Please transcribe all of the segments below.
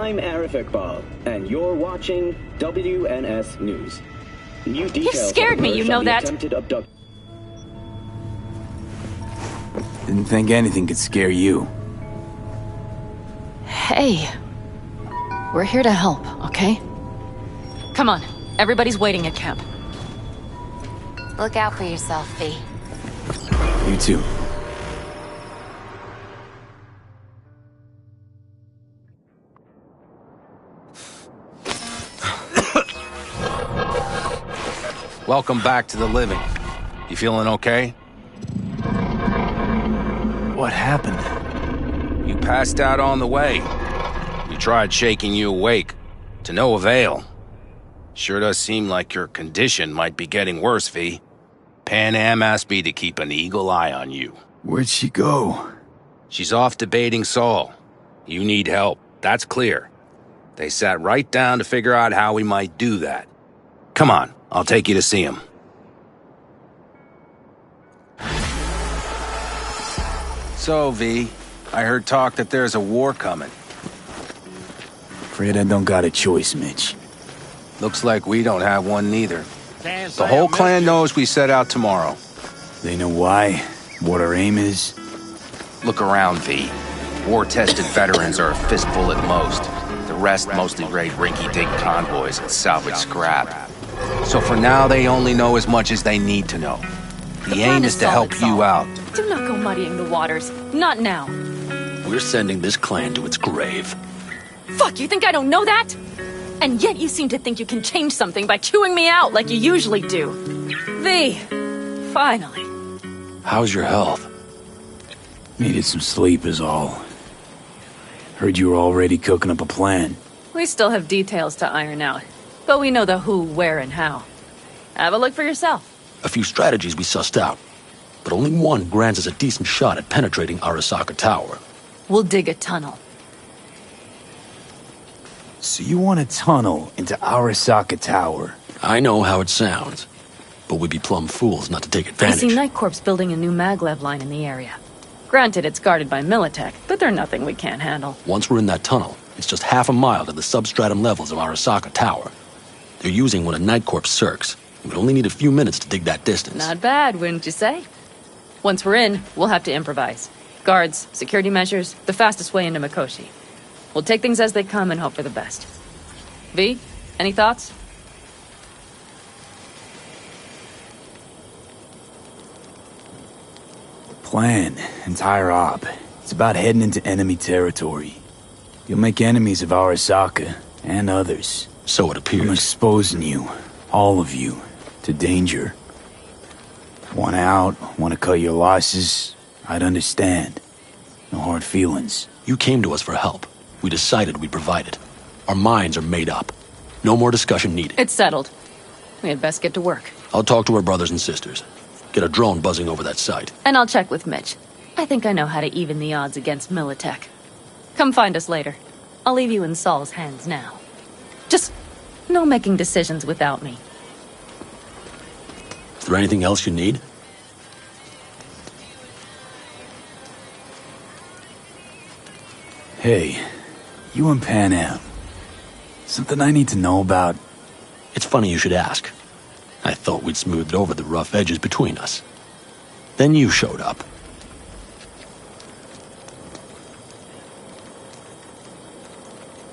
I'm Arif Iqbal, and you're watching WNS News. New details You've scared me, you know that. Didn't think anything could scare you. Hey. We're here to help, okay? Come on. Everybody's waiting at camp. Look out for yourself, V. You too. Welcome back to the living. You feeling okay? What happened? You passed out on the way. We tried shaking you awake. To no avail. Sure does seem like your condition might be getting worse, V. Pan Am asked me to keep an eagle eye on you. Where'd she go? She's off debating Saul. You need help, that's clear. They sat right down to figure out how we might do that. Come on, I'll take you to see him. So, V, I heard talk that there's a war coming. Afraid I don't got a choice, Mitch. Looks like we don't have one neither. The whole clan knows we set out tomorrow. They know why, what our aim is. Look around, V. War-tested veterans are a fistful at most. The rest mostly raid rinky-dink convoys and salvage scrap. So for now, they only know as much as they need to know. The aim is to help you out. Do not go muddying the waters. Not now. We're sending this clan to its grave. Fuck, you think I don't know that? And yet you seem to think you can change something by chewing me out like you usually do. V, finally. How's your health? Needed some sleep is all. Heard you were already cooking up a plan. We still have details to iron out, but we know the who, where, and how. Have a look for yourself. A few strategies we sussed out, but only one grants us a decent shot at penetrating Arasaka Tower. We'll dig a tunnel. So you want a tunnel into Arasaka Tower? I know how it sounds, but we'd be plumb fools not to take I advantage. see Night Corp's building a new maglev line in the area. Granted, it's guarded by Militech, but they're nothing we can't handle. Once we're in that tunnel, it's just half a mile to the substratum levels of Arasaka Tower. They're using one of Night Corp's circs. We'd only need a few minutes to dig that distance. Not bad, wouldn't you say? Once we're in, we'll have to improvise. Guards, security measures, the fastest way into Mikoshi. We'll take things as they come and hope for the best. V, any thoughts? Plan, entire op. It's about heading into enemy territory. You'll make enemies of Arasaka, and others. So it appears. I'm exposing you, all of you, to danger. Want out, want to cut your losses, I'd understand. No hard feelings. You came to us for help. We decided we'd provide it. Our minds are made up. No more discussion needed. It's settled. We had best get to work. I'll talk to our brothers and sisters. Get a drone buzzing over that site. And I'll check with Mitch. I think I know how to even the odds against Militech. Come find us later. I'll leave you in Saul's hands now. Just no making decisions without me. Is there anything else you need? Hey, you and Pan Am. Something I need to know about? It's funny you should ask. I thought we'd smoothed over the rough edges between us. Then you showed up.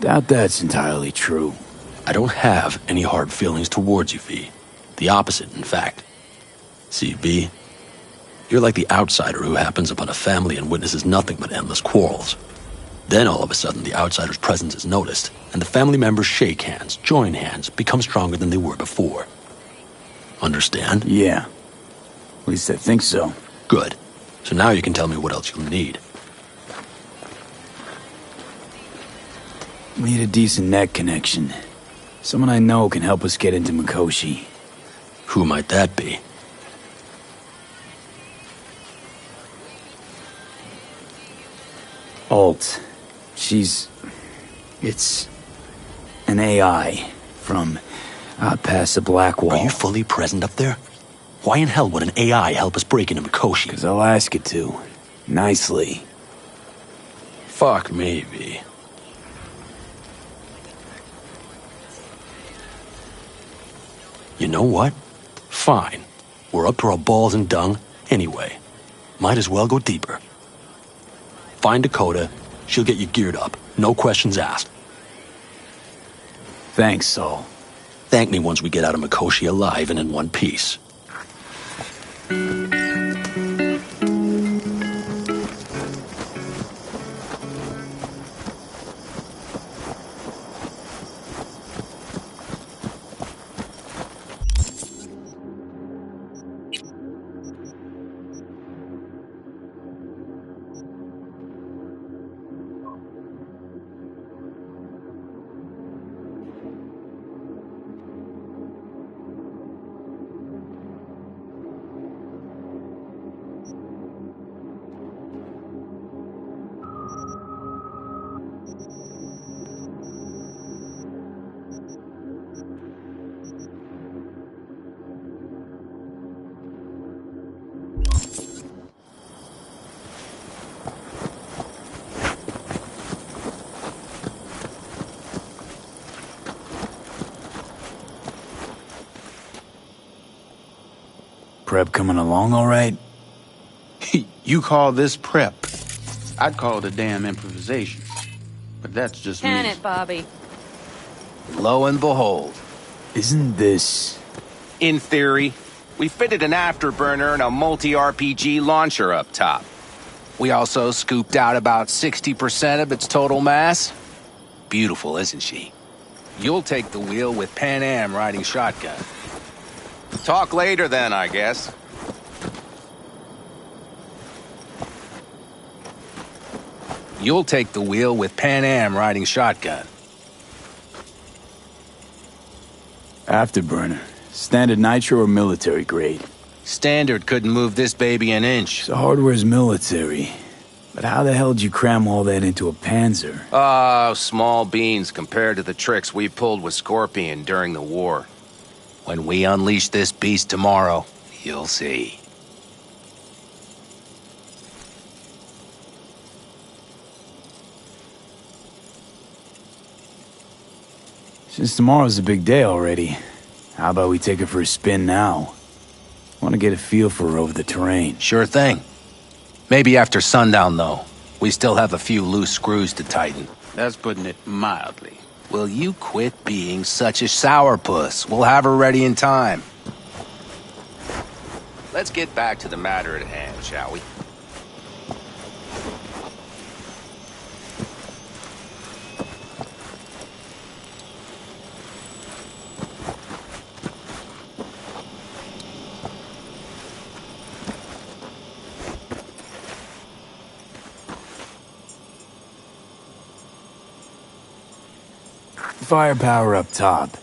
Doubt that's entirely true. I don't have any hard feelings towards you, V. The opposite, in fact. See, V, you're like the outsider who happens upon a family and witnesses nothing but endless quarrels. Then all of a sudden the outsider's presence is noticed, and the family members shake hands, join hands, become stronger than they were before. Understand? Yeah. At least I think so. Good. So now you can tell me what else you'll need. Need a decent net connection. Someone I know can help us get into Mikoshi. Who might that be? Alt. It's an AI from out past the Black Wall. Are you fully present up there? Why in hell would an AI help us break into Mikoshi? 'Cause I'll ask it to. Nicely. Fuck me, V. You know what? Fine. We're up to our balls in dung anyway. Might as well go deeper. Find Dakota. She'll get you geared up. No questions asked. Thanks, Saul. Thank me once we get out of Mikoshi alive and in one piece. Prep coming along all right? You call this prep? I'd call it a damn improvisation. But that's just Can me. it, Bobby? Lo and behold, Isn't this... in theory, we fitted an afterburner and a multi-RPG launcher up top. We also scooped out about 60% of its total mass. Beautiful, isn't she? You'll take the wheel with Pan Am riding shotgun. Talk later then, I guess. You'll take the wheel with Pan Am riding shotgun. Afterburner. Standard nitro or military grade? Standard couldn't move this baby an inch. The hardware's military. But how the hell did you cram all that into a Panzer? Oh, small beans compared to the tricks we pulled with Scorpion during the war. When we unleash this beast tomorrow, you'll see. Since tomorrow's a big day already, how about we take her for a spin now? Want to get a feel for her over the terrain. Sure thing. Maybe after sundown, though. We still have a few loose screws to tighten. That's putting it mildly. Will you quit being such a sourpuss? We'll have her ready in time. Let's get back to the matter at hand, shall we? Firepower up top.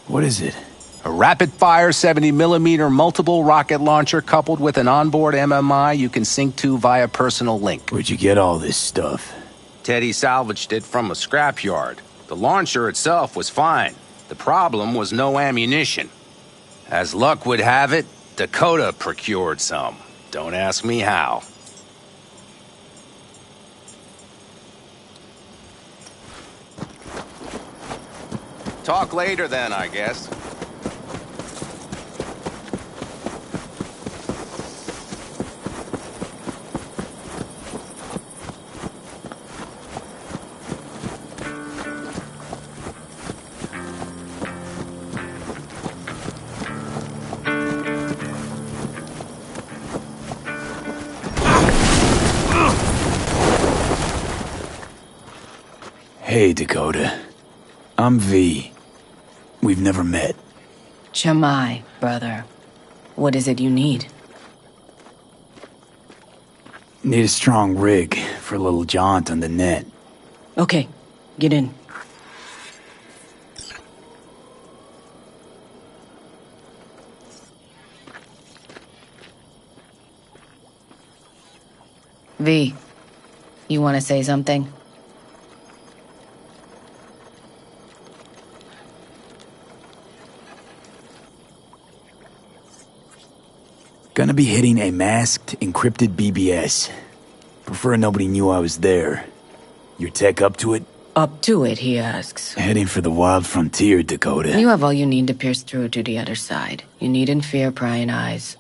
What is it? A rapid-fire 70mm multiple rocket launcher coupled with an onboard MMI you can sync to via personal link. Where'd you get all this stuff? Teddy salvaged it from a scrapyard. The launcher itself was fine. The problem was no ammunition. As luck would have it, Dakota procured some. Don't ask me how. Talk later then, I guess. Hey, Dakota. I'm V. We've never met. Chamai, brother. What is it you need? Need a strong rig for a little jaunt on the net. Okay, get in. V, you want to say something? Gonna be hitting a masked, encrypted BBS. Prefer nobody knew I was there. Your tech up to it? Up to it, he asks. Heading for the wild frontier, Dakota. You have all you need to pierce through to the other side. You needn't fear prying eyes.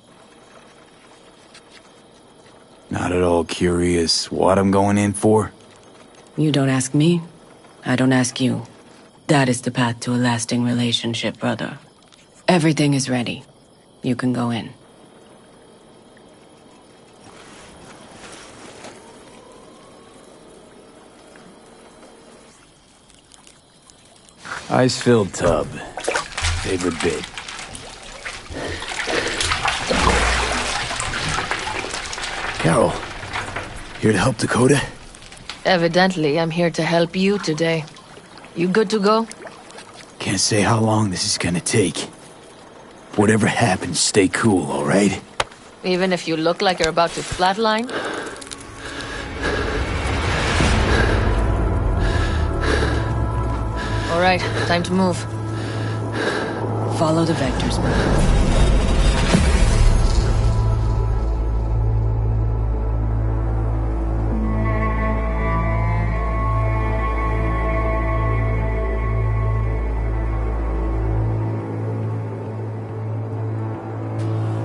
Not at all curious what I'm going in for? You don't ask me, I don't ask you. That is the path to a lasting relationship, brother. Everything is ready. You can go in. Ice-filled tub. Favorite bit. Carol, here to help Dakota? Evidently, I'm here to help you today. You good to go? Can't say how long this is gonna take. Whatever happens, stay cool, alright? Even if you look like you're about to flatline? Alright, time to move. Follow the vectors, brother.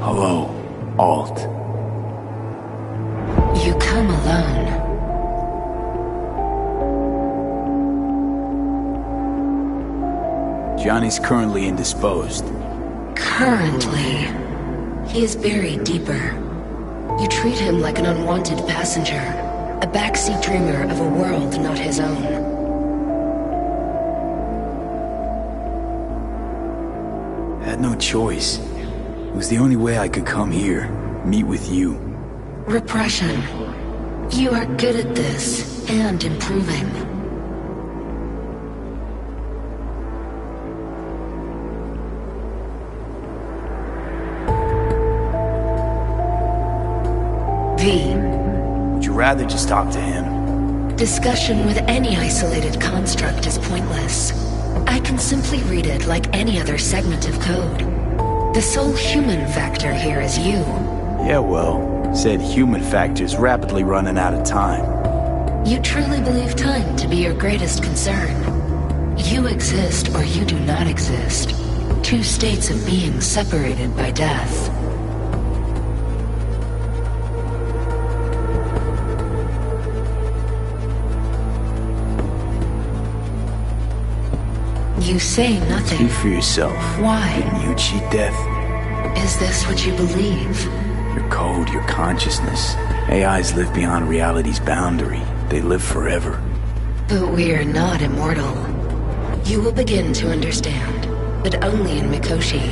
Hello, Alt. You come alone. Johnny's currently indisposed. Currently. He is buried deeper. You treat him like an unwanted passenger, a backseat dreamer of a world not his own. Had no choice. It was the only way I could come here, meet with you. Repression. You are good at this, and improving. V. Would you rather just talk to him? Discussion with any isolated construct is pointless. I can simply read it like any other segment of code. The sole human factor here is you. Yeah, well, said human factor's rapidly running out of time. You truly believe time to be your greatest concern. You exist or you do not exist. Two states of being separated by death. You say nothing. Speak for yourself. Why? Didn't you cheat death? Is this what you believe? Your code, your consciousness. AIs live beyond reality's boundary. They live forever. But we're not immortal. You will begin to understand, but only in Mikoshi.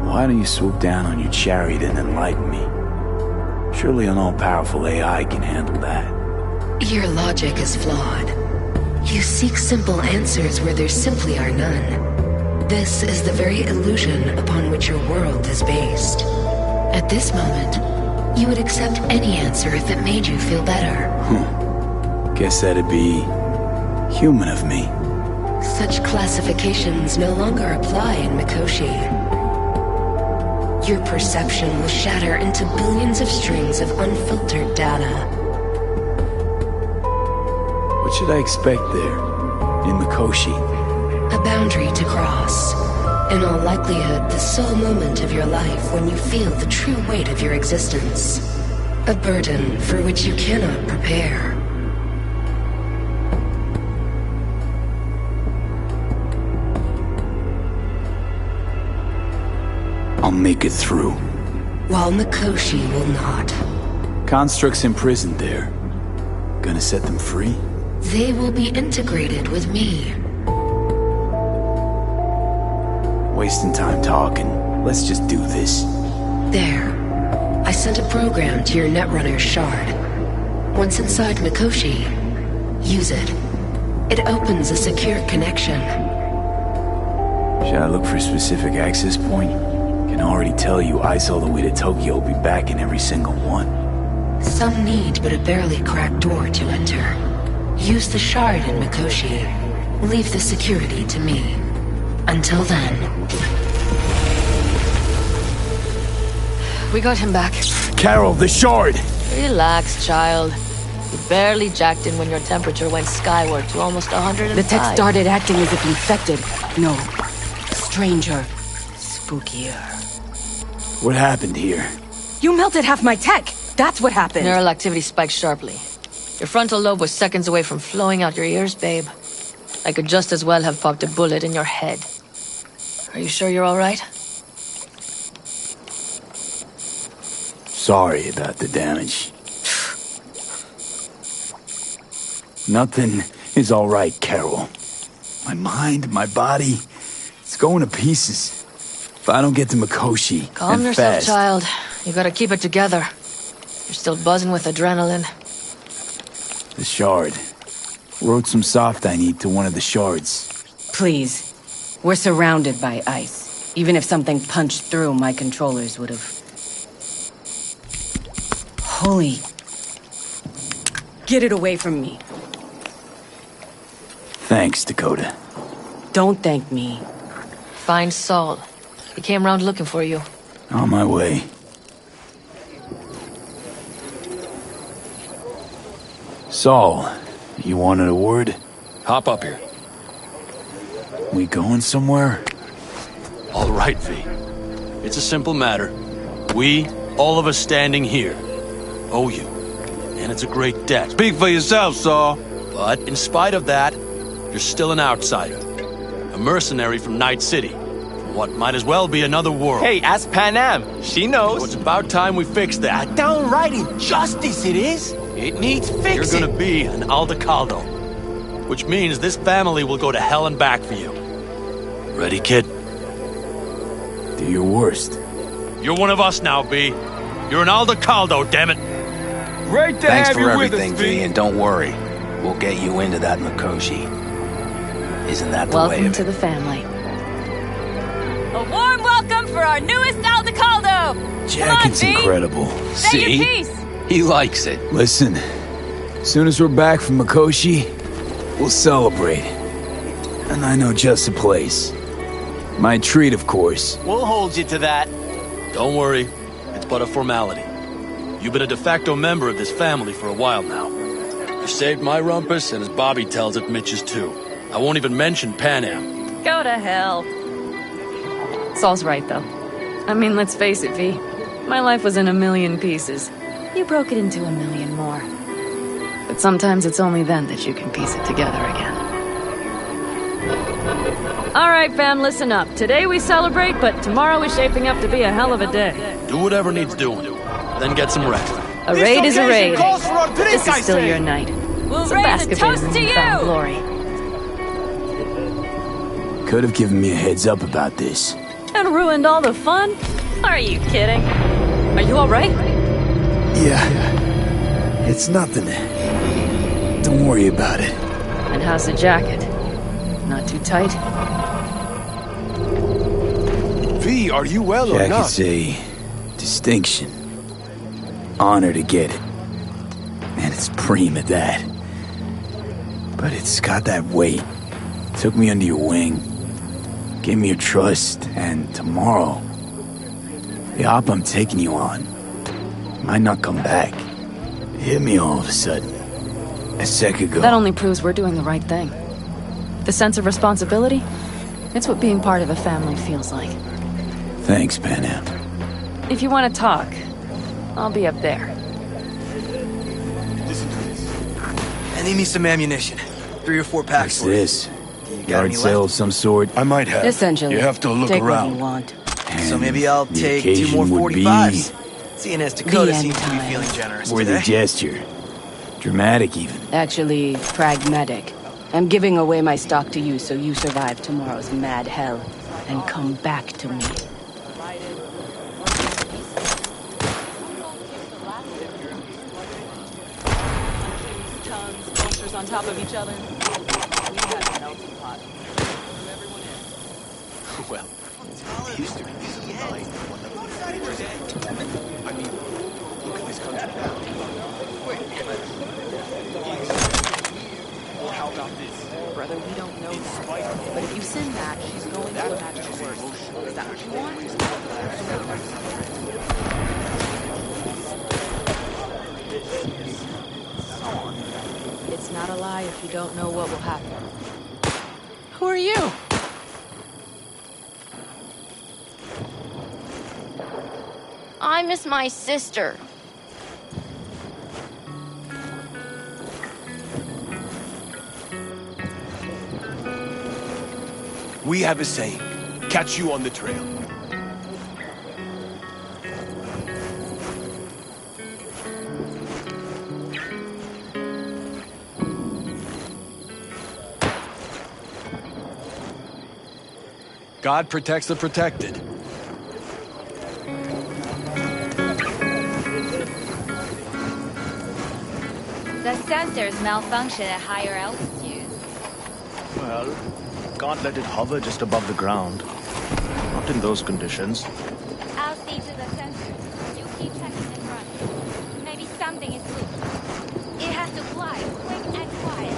Why don't you swoop down on your chariot and enlighten me? Surely an all-powerful AI can handle that. Your logic is flawed. You seek simple answers where there simply are none. This is the very illusion upon which your world is based. At this moment, you would accept any answer if it made you feel better. Guess that'd be human of me. Such classifications no longer apply in Mikoshi. Your perception will shatter into billions of strings of unfiltered data. What should I expect there, in Mikoshi? A boundary to cross. In all likelihood, the sole moment of your life when you feel the true weight of your existence. A burden for which you cannot prepare. I'll make it through. While Mikoshi will not. Constructs imprisoned there. Gonna set them free? They will be integrated with me. Wasting time talking. Let's just do this. There. I sent a program to your Netrunner's shard. Once inside Mikoshi, use it. It opens a secure connection. Should I look for a specific access point? Can already tell you ice all the way to Tokyo will be back in every single one. Some need but a barely cracked door to enter. Use the shard in Mikoshi. Leave the security to me. Until then... We got him back. Carol, the shard! Relax, child. You barely jacked in when your temperature went skyward to almost 105. The tech started acting as if infected. No. Stranger. Spookier. What happened here? You melted half my tech! That's what happened! Neural activity spiked sharply. Your frontal lobe was seconds away from flowing out your ears, babe. I could just as well have popped a bullet in your head. Are you sure you're all right? Sorry about the damage. Nothing is all right, Carol. My mind, my body, it's going to pieces. If I don't get to Mikoshi, Calm and yourself, fast, child. You gotta keep it together. You're still buzzing with adrenaline. The shard. Wrote some soft I need to one of the shards. Please. We're surrounded by ice. Even if something punched through, my controllers would have... Holy... Get it away from me. Thanks, Dakota. Don't thank me. Find Saul. He came round looking for you. On my way. Saul, you wanted a word? Hop up here. We going somewhere? All right, V. It's a simple matter. We, all of us standing here, owe you. And it's a great debt. Speak for yourself, Saul. But in spite of that, you're still an outsider. A mercenary from Night City. From what might as well be another world. Hey, ask Panam. She knows. So it's about time we fix that. Downright injustice it is. It needs fixing. You're gonna be an Aldecaldo. Which means this family will go to hell and back for you. Ready, kid? Do your worst. You're one of us now, B. You're an Aldecaldo, damn it. Great to Thanks have for you with everything, us, V, and don't worry. We'll get you into that Mikoshi. Isn't that the way Welcome of to it? the family. A warm welcome for our newest Aldecaldo! Jacket's incredible. Say your piece! He likes it. Listen, as soon as we're back from Mikoshi, we'll celebrate. And I know just the place. My treat, of course. We'll hold you to that. Don't worry. It's but a formality. You've been a de facto member of this family for a while now. You saved my rumpus, and as Bobby tells it, Mitch's too. I won't even mention Panam. Go to hell. Saul's right, though. I mean, let's face it, V. My life was in a million pieces. You broke it into a million more. But sometimes it's only then that you can piece it together again. All right, fam, listen up. Today we celebrate, but tomorrow is shaping up to be a hell of a day. Do whatever needs doing. Then get some rest. A raid is a raid. Calls for our This is still your night. We'll Some raise a basket toast in to newfound you! glory. Could have given me a heads up about this. And ruined all the fun? Are you kidding? Are you all right? Yeah. It's nothing. Don't worry about it. And how's the jacket? Not too tight? V, are you well or not? Jacket's a distinction. Honor to get it. And it's preem at that. But it's got that weight. Took me under your wing. Gave me your trust. And tomorrow, the op I'm taking you on might not come back. It hit me all of a sudden. A sec ago. That only proves we're doing the right thing. The sense of responsibility? It's what being part of a family feels like. Thanks, Panam. If you want to talk, I'll be up there. I need me some ammunition. 3 or 4 packs. What's this? Got Yard any sale left? of some sort? I might have. Essentially. You have to look Take around. what you want. So maybe I'll the take 2 occasion more would be 45s. Seeing as Dakota The end seems to be times. feeling generous worthy today. gesture. Dramatic, even. Actually, pragmatic. I'm giving away my stock to you so you survive tomorrow's mad hell and come back to me. Monsters on top of each other. We had a melting pot. Well, it used to be peace of the mind. I mean, look at this country now. Or how about this? Brother, we don't know that. But if you send that, she's going to imagine the worst. Is that what you want? lie if you don't know what will happen. Who are you? I miss my sister. We have a saying. Catch you on the trail. God protects the protected. The sensors malfunction at higher altitudes. Well, can't let it hover just above the ground. Not in those conditions. I'll see to the sensors. You keep checking in front. Maybe something is loose. It has to fly quick and quiet.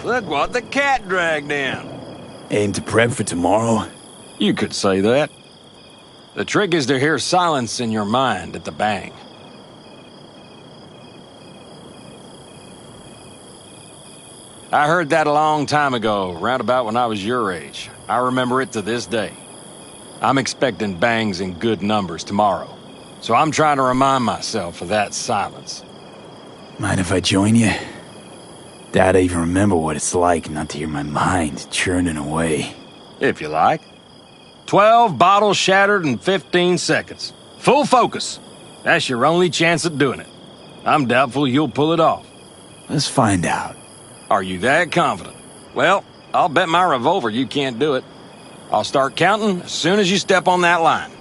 Look what the cat dragged in. Aim to prep for tomorrow? You could say that. The trick is to hear silence in your mind at the bang. I heard that a long time ago, round about when I was your age. I remember it to this day. I'm expecting bangs in good numbers tomorrow, so I'm trying to remind myself of that silence. Mind if I join you? Doubt I even remember what it's like not to hear my mind churning away. If you like. 12 bottles shattered in 15 seconds. Full focus. That's your only chance at doing it. I'm doubtful you'll pull it off. Let's find out. Are you that confident? Well, I'll bet my revolver you can't do it. I'll start counting as soon as you step on that line.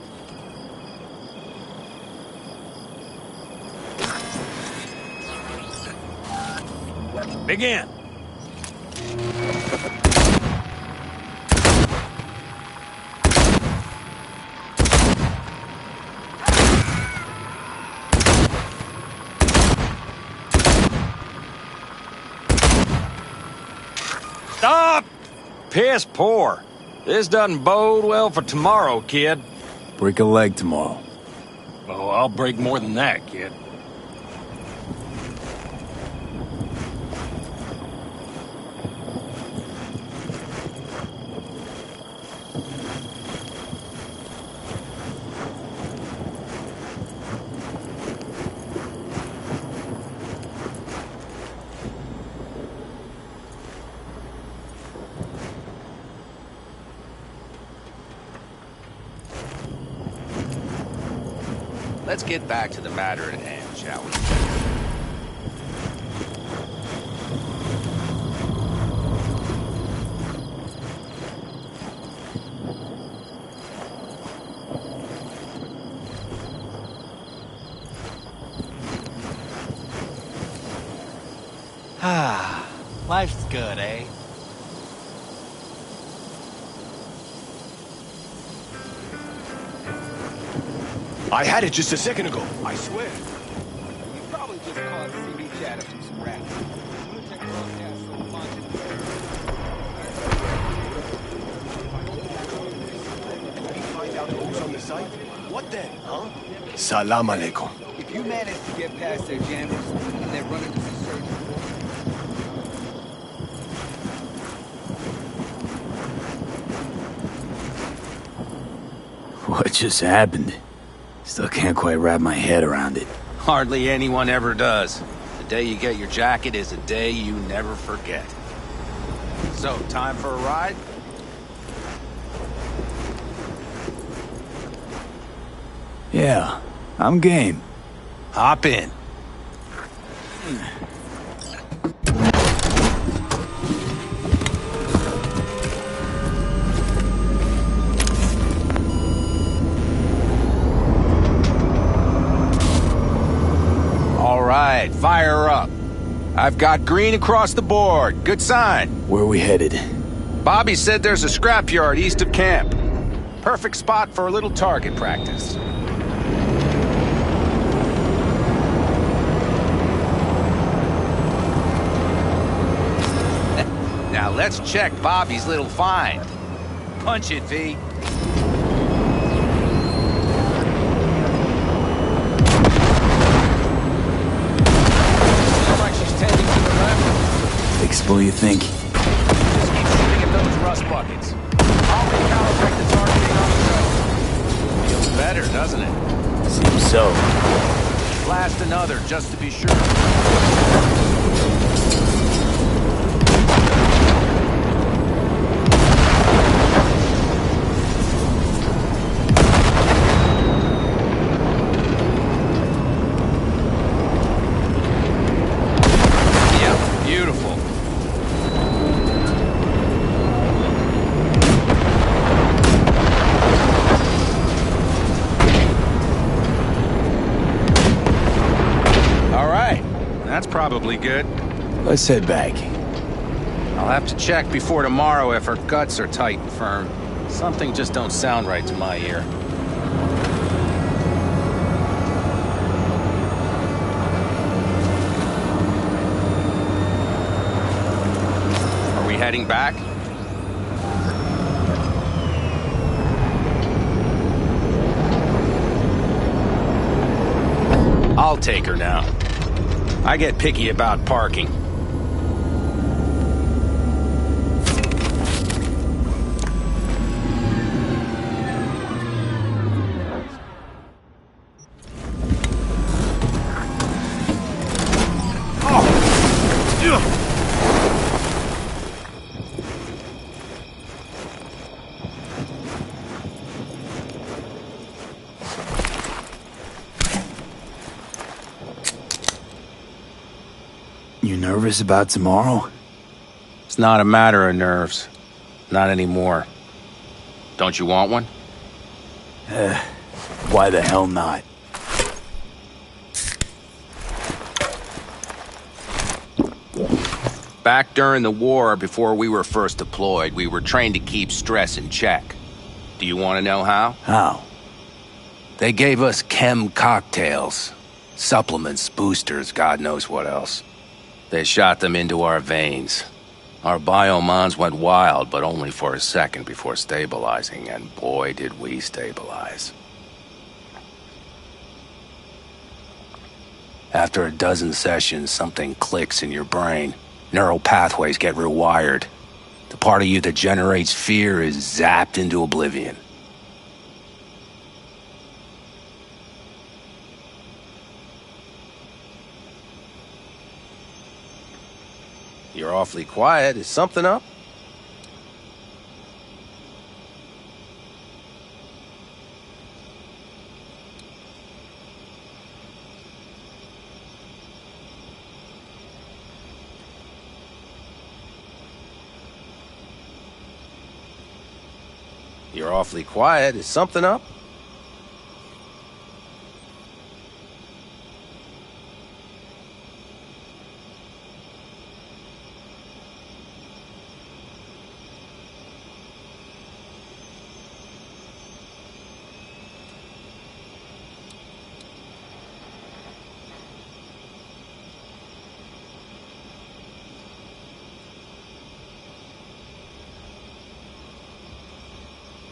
Begin. Stop! Piss poor. This doesn't bode well for tomorrow, kid. Break a leg tomorrow. Oh, I'll break more than that, kid. Let's get back to the matter at hand, shall we? Ah, life's good, eh? I had it just a second ago, I swear. You probably just caused CB chatter from scratch. Lunatic broadcast so much. Did he find out who's on the site? What then, huh? Salam alaikum. If you manage to get past their jammers and they run into the surgery. What just happened? Still can't quite wrap my head around it. Hardly anyone ever does. The day you get your jacket is a day you never forget. So, time for a ride? Yeah, I'm game. Hop in. All right, fire up. I've got green across the board. Good sign. Where are we headed? Bobby said there's a scrapyard east of camp. Perfect spot for a little target practice. Now let's check Bobby's little find. Punch it, V. Looks like she's tending to the left. Explore, you think? Just keep shooting at those rust buckets. I'll recalibrate the targeting on the go. Feels better, doesn't it? Seems so. Blast another, just to be sure. Yeah, beautiful. That's probably good. Let's head back. I'll have to check before tomorrow if her guts are tight and firm. Something just don't sound right to my ear. Are we heading back? I'll take her now. I get picky about parking. You nervous about tomorrow? It's not a matter of nerves. Not anymore. Don't you want one? Why the hell not? Back during the war, before we were first deployed, we were trained to keep stress in check. Do you want to know how? How? They gave us chem cocktails. Supplements, boosters, God knows what else. They shot them into our veins. Our biomons went wild, but only for a second before stabilizing, and boy did we stabilize. After a dozen sessions, something clicks in your brain. Neural pathways get rewired. The part of you that generates fear is zapped into oblivion. You're awfully quiet. Is something up? You're awfully quiet. Is something up?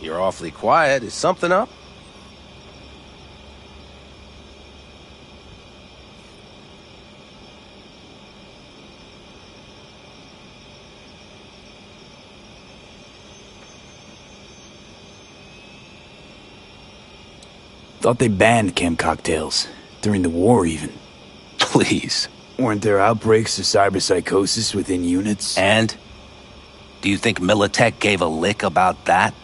You're awfully quiet. Is something up? Thought they banned chem cocktails. During the war, even. Please. Weren't there outbreaks of cyberpsychosis within units? And? Do you think Militech gave a lick about that?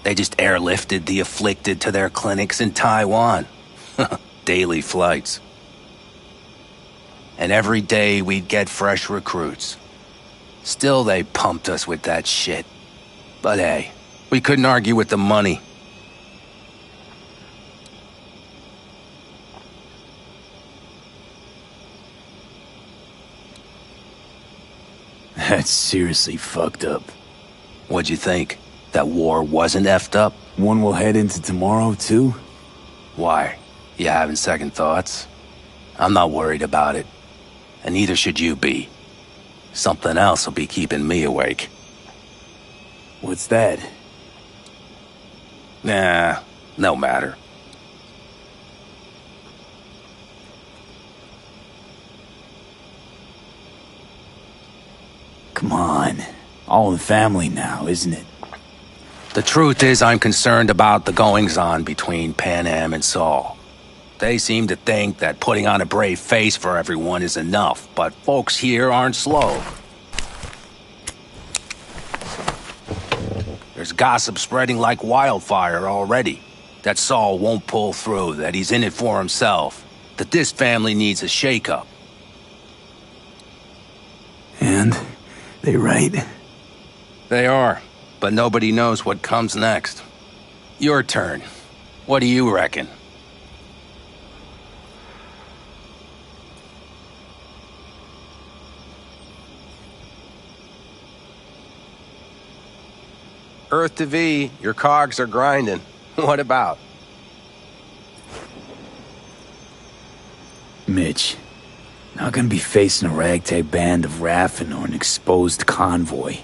They just airlifted the afflicted to their clinics in Taiwan. Daily flights. And every day we'd get fresh recruits. Still they pumped us with that shit. But hey, we couldn't argue with the money. That's seriously fucked up. What'd you think? That war wasn't effed up? One will head into tomorrow, too? Why? You having second thoughts? I'm not worried about it. And neither should you be. Something else will be keeping me awake. What's that? Nah, no matter. Come on. All in the family now, isn't it? The truth is, I'm concerned about the goings-on between Pan Am and Saul. They seem to think that putting on a brave face for everyone is enough, but folks here aren't slow. There's gossip spreading like wildfire already. That Saul won't pull through, that he's in it for himself, that this family needs a shake-up. And? They right? They are, but nobody knows what comes next. Your turn. What do you reckon? Earth to V, your cogs are grinding. What about? Mitch, not gonna be facing a ragtag band of Raffin or an exposed convoy.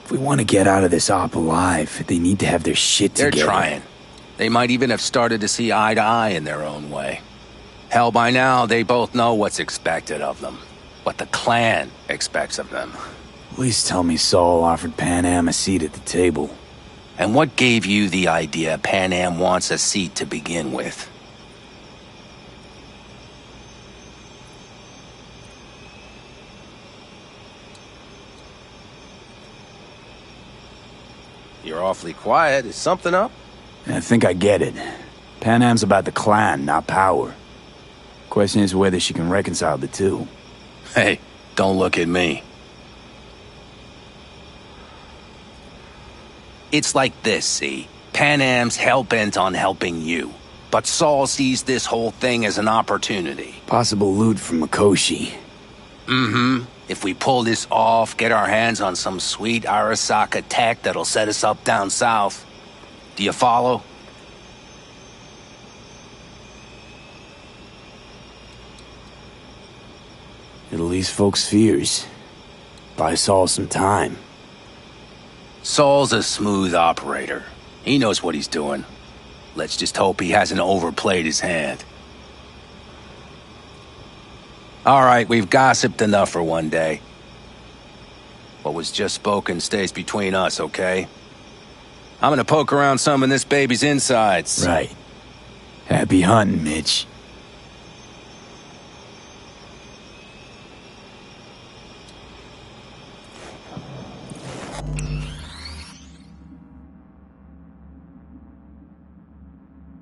If we want to get out of this op alive, they need to have their shit together. They're trying. They might even have started to see eye to eye in their own way. Hell, by now, they both know what's expected of them. What the clan expects of them. Please tell me Saul offered Pan Am a seat at the table. And what gave you the idea Pan Am wants a seat to begin with? You're awfully quiet. Is something up? I think I get it. Pan Am's about the clan, not power. Question is whether she can reconcile the two. Hey, don't look at me. It's like this, see? Pan Am's hell-bent on helping you. But Saul sees this whole thing as an opportunity. Possible loot from Mikoshi. Mm-hmm. If we pull this off, get our hands on some sweet Arasaka tech that'll set us up down south. Do you follow? It'll ease folks' fears. Buy Saul some time. Saul's a smooth operator. He knows what he's doing. Let's just hope he hasn't overplayed his hand. All right, we've gossiped enough for one day. What was just spoken stays between us, okay? I'm gonna poke around some of this baby's insides. Right. Happy hunting, Mitch.